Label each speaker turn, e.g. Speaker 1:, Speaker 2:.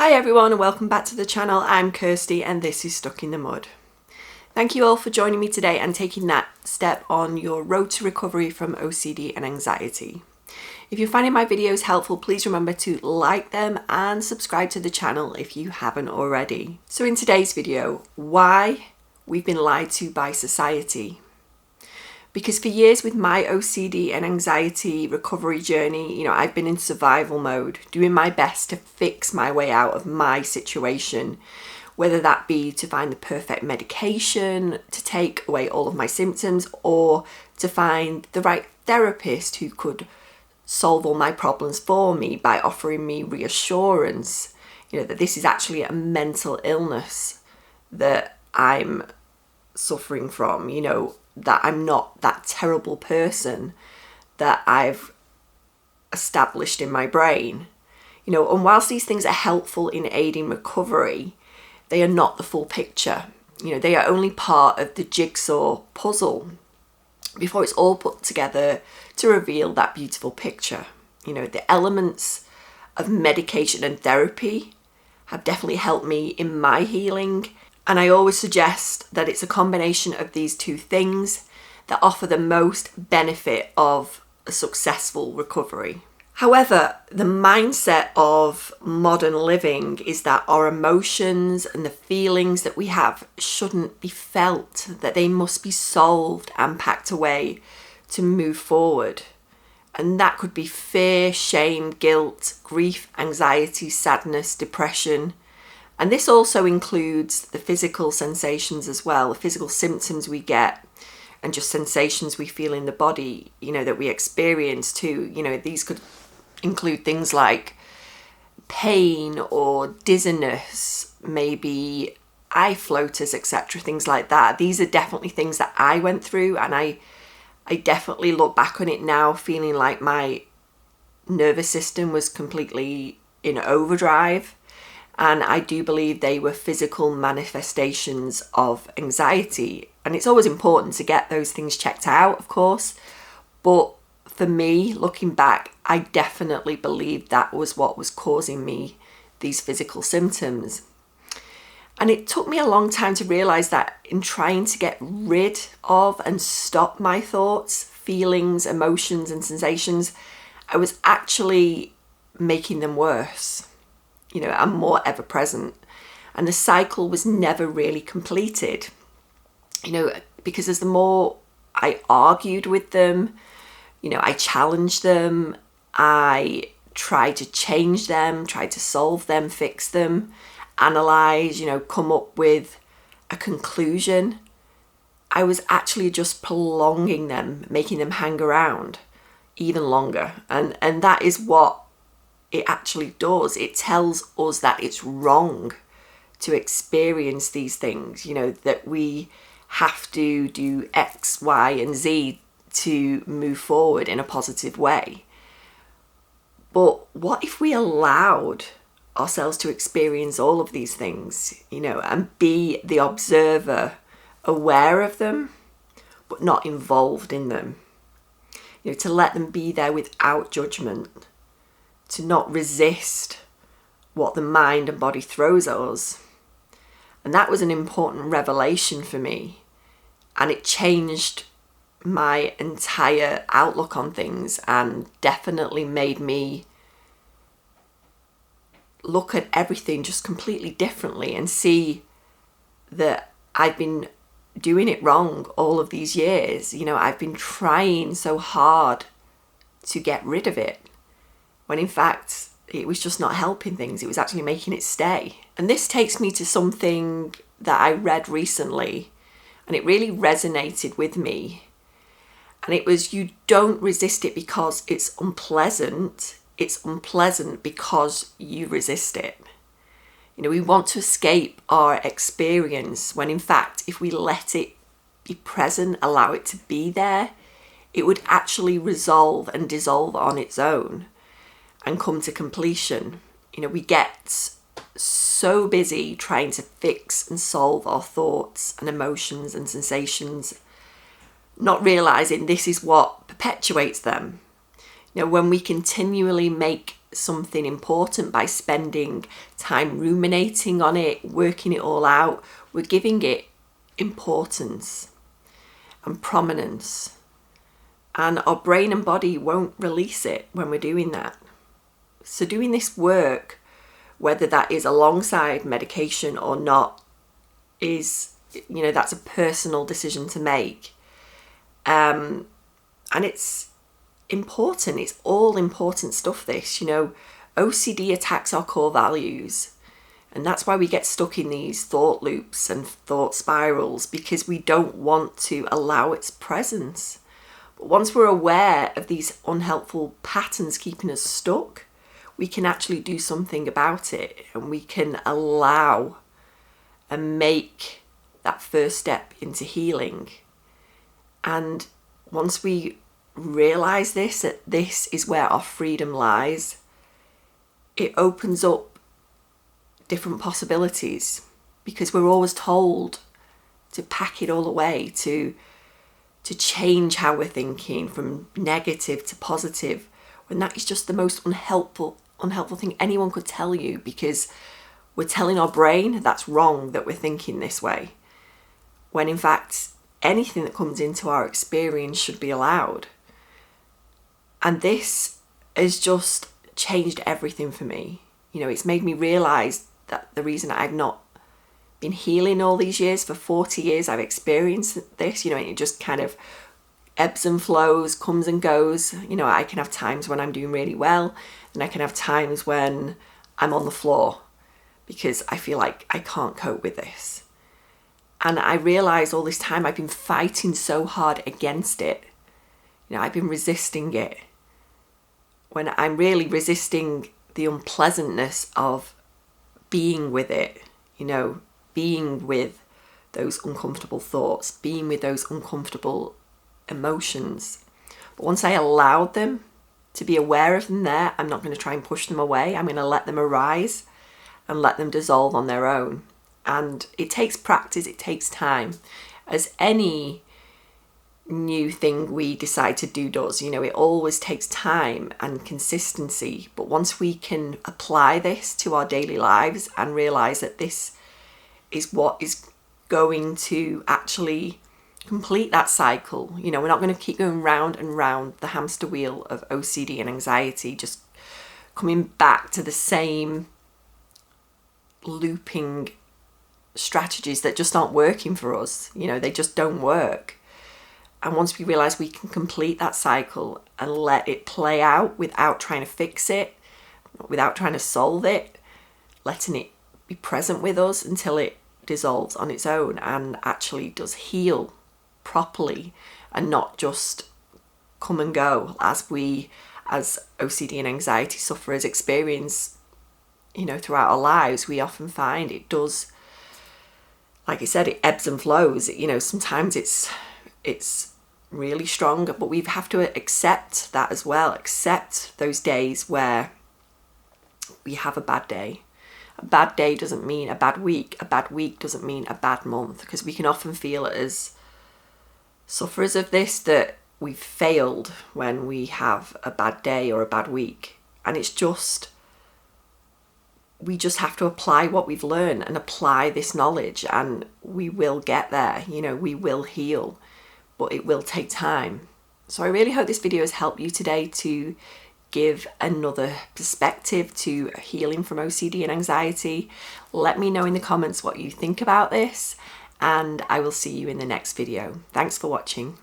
Speaker 1: Hi everyone and welcome back to the channel. I'm Kirsty and this is Stuck in the Mud. Thank you all for joining me today and taking that step on your road to recovery from OCD and anxiety. If you're finding my videos helpful, please remember to like them and subscribe to the channel if you haven't already. So in today's video, why we've been lied to by society. Because for years with my OCD and anxiety recovery journey, I've been in survival mode, doing my best to fix my way out of my situation, whether that be to find the perfect medication to take away all of my symptoms or to find the right therapist who could solve all my problems for me by offering me reassurance, that this is actually a mental illness that I'm suffering from, that I'm not that terrible person that I've established in my brain. And whilst these things are helpful in aiding recovery, they are not the full picture. They are only part of the jigsaw puzzle before it's all put together to reveal that beautiful picture. The elements of medication and therapy have definitely helped me in my healing. And I always suggest that it's a combination of these two things that offer the most benefit of a successful recovery. However, the mindset of modern living is that our emotions and the feelings that we have shouldn't be felt, that they must be solved and packed away to move forward. And that could be fear, shame, guilt, grief, anxiety, sadness, depression. And this also includes the physical sensations as well, the physical symptoms we get and just sensations we feel in the body, that we experience too. These could include things like pain or dizziness, maybe eye floaters, etc., things like that. These are definitely things that I went through, and I definitely look back on it now feeling like my nervous system was completely in overdrive. And I do believe they were physical manifestations of anxiety. And it's always important to get those things checked out, of course. But for me, looking back, I definitely believe that was what was causing me these physical symptoms. And it took me a long time to realize that in trying to get rid of and stop my thoughts, feelings, emotions, and sensations, I was actually making them worse. I'm more ever present. And the cycle was never really completed. Because as the more I argued with them, I challenged them, I tried to change them, tried to solve them, fix them, analyze, come up with a conclusion, I was actually just prolonging them, making them hang around even longer. And that is what it actually does. It tells us that it's wrong to experience these things, that we have to do X, Y, and Z to move forward in a positive way. But what if we allowed ourselves to experience all of these things, and be the observer, aware of them, but not involved in them, to let them be there without judgment, to not resist what the mind and body throws at us. And that was an important revelation for me. And it changed my entire outlook on things and definitely made me look at everything just completely differently and see that I've been doing it wrong all of these years. I've been trying so hard to get rid of it, when in fact it was just not helping things. It was actually making it stay. And this takes me to something that I read recently, and it really resonated with me. And it was, you don't resist it because it's unpleasant. It's unpleasant because you resist it. We want to escape our experience, when in fact, if we let it be present, allow it to be there, it would actually resolve and dissolve on its own and come to completion. We get so busy trying to fix and solve our thoughts and emotions and sensations, not realizing this is what perpetuates them. When we continually make something important by spending time ruminating on it, working it all out. We're giving it importance and prominence, and our brain and body won't release it when we're doing that. So doing this work, whether that is alongside medication or not, is, that's a personal decision to make. And it's important. It's all important stuff, this. OCD attacks our core values. And that's why we get stuck in these thought loops and thought spirals, because we don't want to allow its presence. But once we're aware of these unhelpful patterns keeping us stuck, we can actually do something about it, and we can allow and make that first step into healing. And once we realize that this is where our freedom lies, it opens up different possibilities, because we're always told to pack it all away, to change how we're thinking from negative to positive, when that is just the most unhelpful thing anyone could tell you, because we're telling our brain that's wrong that we're thinking this way, when in fact anything that comes into our experience should be allowed. And this has just changed everything for me. It's made me realize that the reason I've not been healing all these years, for 40 years I've experienced this, and it just kind of ebbs and flows, comes and goes. I can have times when I'm doing really well, and I can have times when I'm on the floor because I feel like I can't cope with this. And I realized all this time I've been fighting so hard against it. I've been resisting it, when I'm really resisting the unpleasantness of being with it, being with those uncomfortable thoughts, being with those uncomfortable emotions. But once I allowed them to be aware of them there, I'm not going to try and push them away. I'm going to let them arise and let them dissolve on their own. And it takes practice, it takes time, as any new thing we decide to do does. It always takes time and consistency. But once we can apply this to our daily lives and realize that this is what is going to actually complete that cycle, we're not going to keep going round and round the hamster wheel of OCD and anxiety, just coming back to the same looping strategies that just aren't working for us. They just don't work. And once we realize we can complete that cycle and let it play out without trying to fix it, without trying to solve it, letting it be present with us until it dissolves on its own and actually does heal properly, and not just come and go as we, as OCD and anxiety sufferers, experience, throughout our lives. We often find it does, like I said, it ebbs and flows. Sometimes it's really strong, but we have to accept that as well. Accept those days where we have a bad day. A bad day doesn't mean a bad week. A bad week doesn't mean a bad month, because we can often feel as sufferers of this that we've failed when we have a bad day or a bad week. And it's just, we just have to apply what we've learned and apply this knowledge, and we will get there. We will heal, but it will take time. So I really hope this video has helped you today to give another perspective to healing from OCD and anxiety. Let me know in the comments what you think about this, and I will see you in the next video. Thanks for watching.